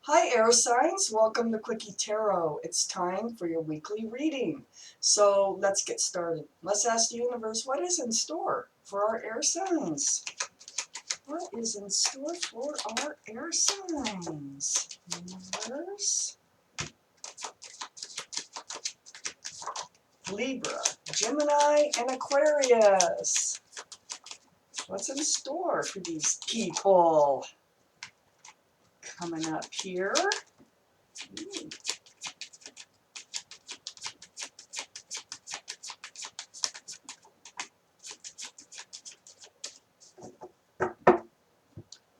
Hi, air signs. Welcome to Quickie Tarot. It's time for your weekly reading. So let's get started. Let's ask the universe what is in store for our air signs. What is in store for our air signs? Universe. Libra, Gemini, and Aquarius. What's in store for these people? Coming up here.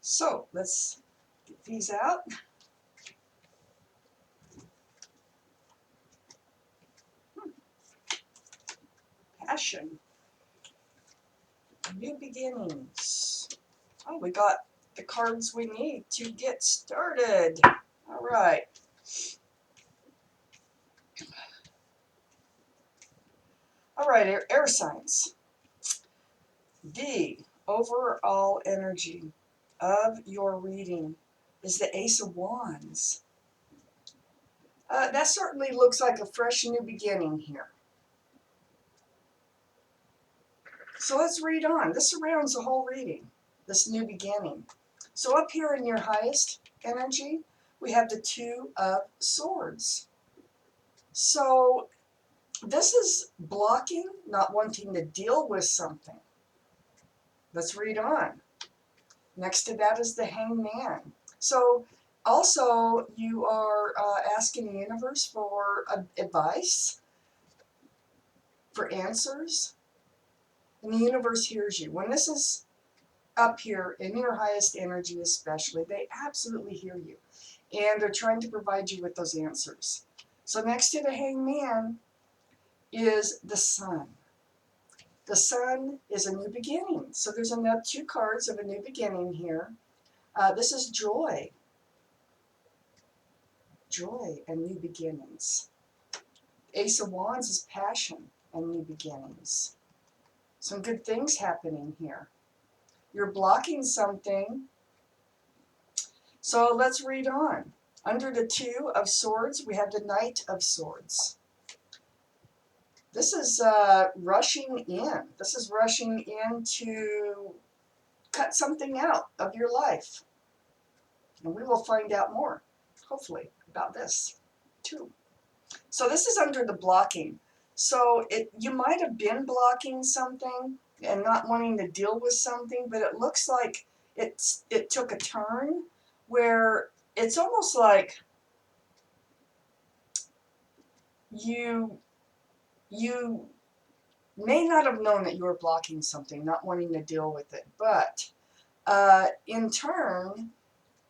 So let's get these out. Passion. New beginnings. Oh, we got the cards we need to get started. All right. All right, air signs. The overall energy of your reading is the Ace of Wands. That certainly looks like a fresh new beginning here. So let's read on. This surrounds the whole reading, this new beginning. So up here in your highest energy, we have the Two of Swords. So this is blocking, not wanting to deal with something. Let's read on. Next to that is the Hangman. So also you are asking the universe for advice, for answers, and the universe hears you. When this is up here in your highest energy especially, they absolutely hear you. And they're trying to provide you with those answers. So next to the Hangman is the Sun. The Sun is a new beginning. So there's another two cards of a new beginning here. This is joy. Joy and new beginnings. Ace of Wands is passion and new beginnings. Some good things happening here. You're blocking something. So let's read on. Under the Two of Swords, we have the Knight of Swords. This is rushing in. This is rushing in to cut something out of your life. And we will find out more, hopefully, about this too. So this is under the blocking. So you might have been blocking something and not wanting to deal with something, but it looks like it took a turn where it's almost like you may not have known that you were blocking something, not wanting to deal with it, but in turn,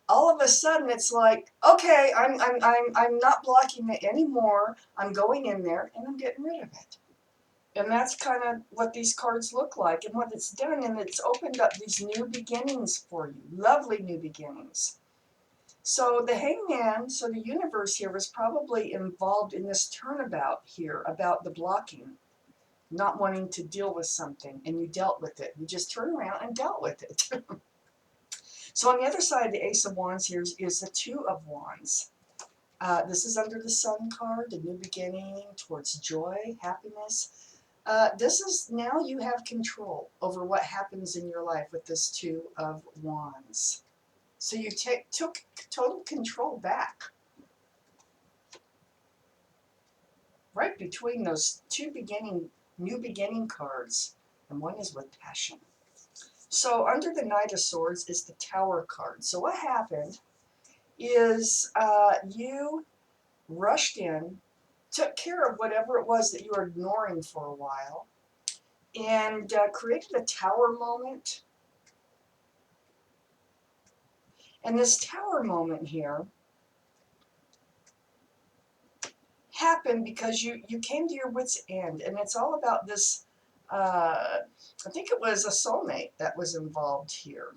all of a sudden it's like, okay, I'm not blocking it anymore. I'm going in there and I'm getting rid of it. And that's kind of what these cards look like and what it's done. And it's opened up these new beginnings for you. Lovely new beginnings. So the Hangman, so the universe here was probably involved in this turnabout here about the blocking, not wanting to deal with something, and you dealt with it. You just turned around and dealt with it. So on the other side, the Ace of Wands here is the Two of Wands. This is under the Sun card, the new beginning towards joy, happiness. This is now you have control over what happens in your life with this Two of Wands. So you took total control back. Right between those two new beginning cards, and one is with passion. So under the Knight of Swords is the Tower card. So what happened is you rushed in, took care of whatever it was that you were ignoring for a while, and created a tower moment. And this tower moment here happened because you came to your wit's end, and it's all about this, I think it was a soulmate that was involved here.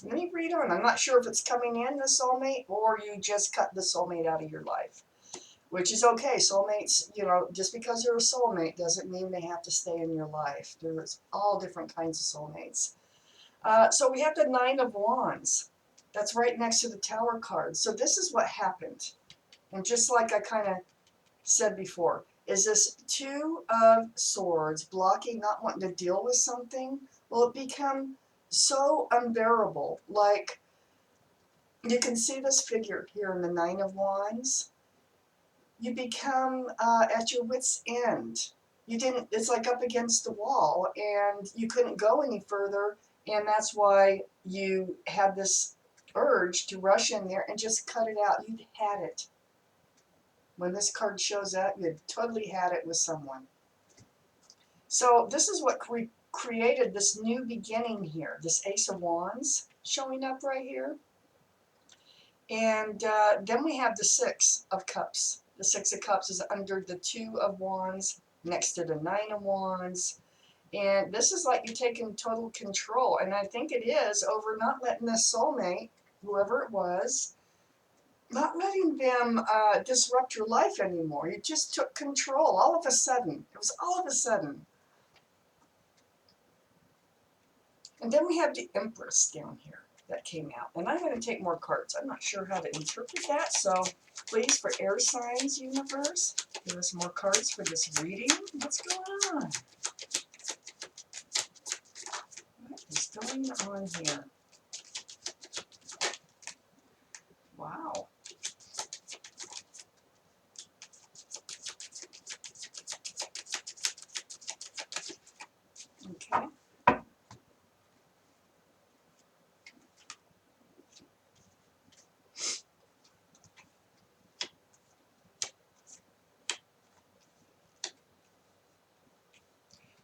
Let me read on. I'm not sure if it's coming in, the soulmate, or you just cut the soulmate out of your life, which is okay. Soulmates, just because they're a soulmate doesn't mean they have to stay in your life. There's all different kinds of soulmates. So we have the Nine of Wands. That's right next to the Tower card. So this is what happened. And just like I kind of said before, is this Two of Swords blocking, not wanting to deal with something? Well, it become so unbearable. Like, you can see this figure here in the Nine of Wands. You become at your wit's end. You didn't, it's like up against the wall and you couldn't go any further. And that's why you had this urge to rush in there and just cut it out. You'd had it. When this card shows up, you've totally had it with someone. So this is what created this new beginning here. This Ace of Wands showing up right here. And then we have the Six of Cups. The Six of Cups is under the Two of Wands, next to the Nine of Wands. And this is like you're taking total control. And I think it is over not letting this soulmate, whoever it was, not letting them disrupt your life anymore. You just took control all of a sudden. It was all of a sudden. And then we have the Empress down here that came out. And I'm going to take more cards. I'm not sure how to interpret that. So please, for air signs, universe, give us more cards for this reading. What's going on? What is going on here? Wow. Okay.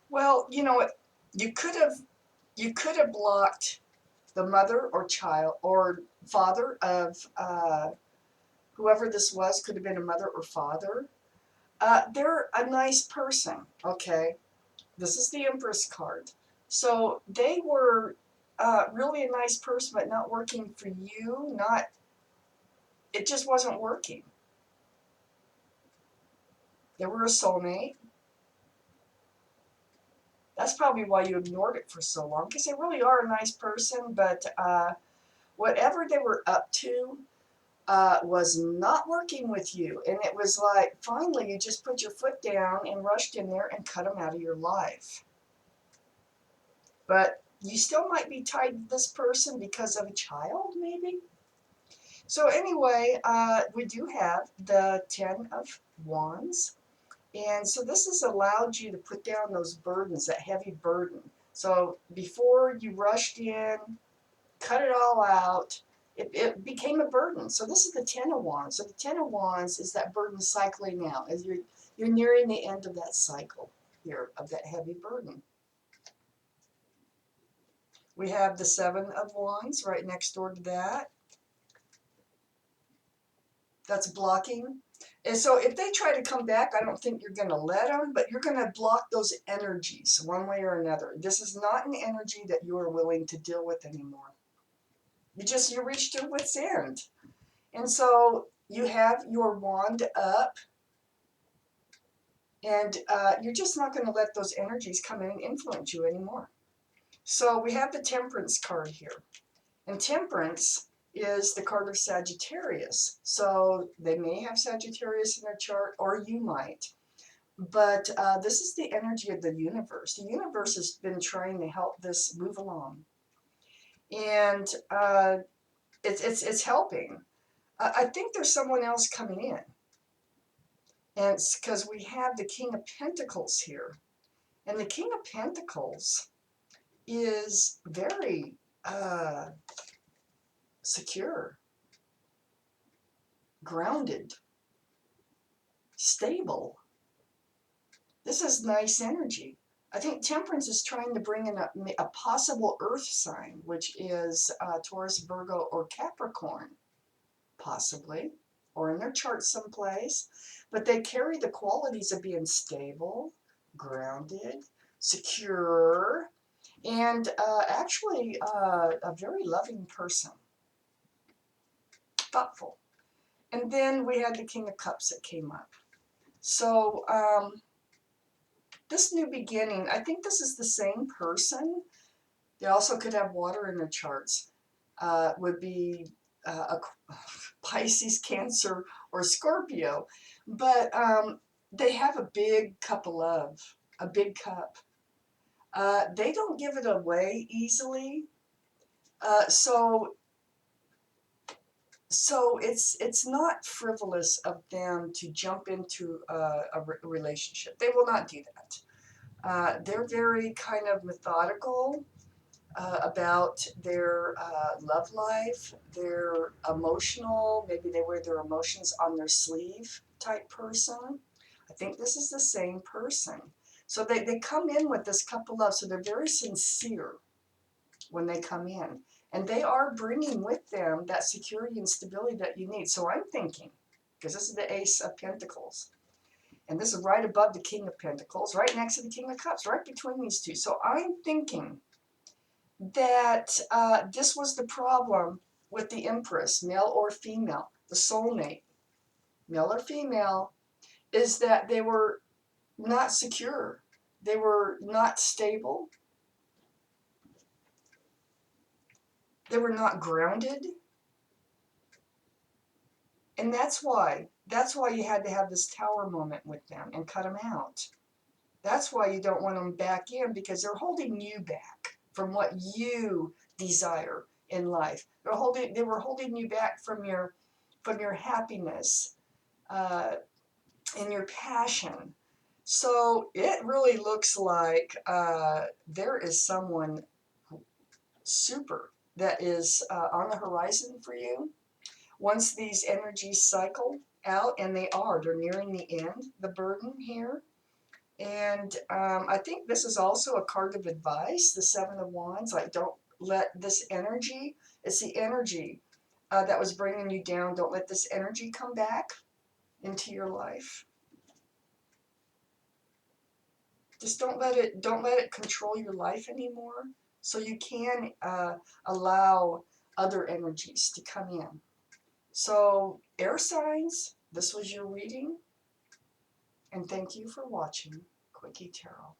Well, you know what? You could have blocked the mother or child or father of whoever this was. Could have been a mother or father. They're a nice person. Okay. This is the Empress card. So they were really a nice person, but not working for you. It just wasn't working. They were a soulmate. That's probably why you ignored it for so long, because they really are a nice person, but whatever they were up to was not working with you. And it was like, finally, you just put your foot down and rushed in there and cut them out of your life. But you still might be tied to this person because of a child, maybe? So anyway, we do have the Ten of Wands. And so this has allowed you to put down those burdens, that heavy burden. So before you rushed in, cut it all out, it became a burden. So this is the Ten of Wands. So the Ten of Wands is that burden cycling out. As you're nearing the end of that cycle here of that heavy burden. We have the Seven of Wands right next door to that. That's blocking. And so if they try to come back, I don't think you're going to let them, but you're going to block those energies one way or another. This is not an energy that you are willing to deal with anymore. You reached your wit's end. And so you have your wand up, and you're just not going to let those energies come in and influence you anymore. So we have the Temperance card here. And Temperance is the card of Sagittarius. So they may have Sagittarius in their chart, or you might. But this is the energy of the universe. The universe has been trying to help this move along. And it's helping. I think there's someone else coming in. And it's because we have the King of Pentacles here. And the King of Pentacles is very secure, grounded, stable. This is nice energy. I think Temperance is trying to bring in a possible earth sign, which is Taurus, Virgo, or Capricorn, possibly, or in their chart someplace. But they carry the qualities of being stable, grounded, secure, and actually a very loving person, thoughtful. And then we had the King of Cups that came up. So this new beginning, I think this is the same person. They also could have water in their charts. Would be a Pisces, Cancer, or Scorpio. But they have a big cup of love, a big cup. They don't give it away easily. So it's not frivolous of them to jump into a relationship. They will not do that. They're very kind of methodical about their love life, their emotional, maybe they wear their emotions on their sleeve type person. I think this is the same person. So they come in with this cup of love, so they're very sincere when they come in. And they are bringing with them that security and stability that you need. So I'm thinking, because this is the Ace of Pentacles, and this is right above the King of Pentacles, right next to the King of Cups, right between these two. So I'm thinking that this was the problem with the Empress, male or female, the soulmate, male or female, is that they were not secure. They were not stable. They were not grounded. And that's why you had to have this tower moment with them and cut them out. That's why you don't want them back in, because they're holding you back from what you desire in life. They were holding you back from your happiness and your passion. So it really looks like there is someone super that is on the horizon for you. Once these energies cycle out, and they're nearing the end, the burden here. And I think this is also a card of advice, the Seven of Wands. Like, don't let this energy, it's the energy that was bringing you down. Don't let this energy come back into your life. Just don't let it control your life anymore. So you can allow other energies to come in. So air signs, this was your reading. And thank you for watching Quickie Tarot.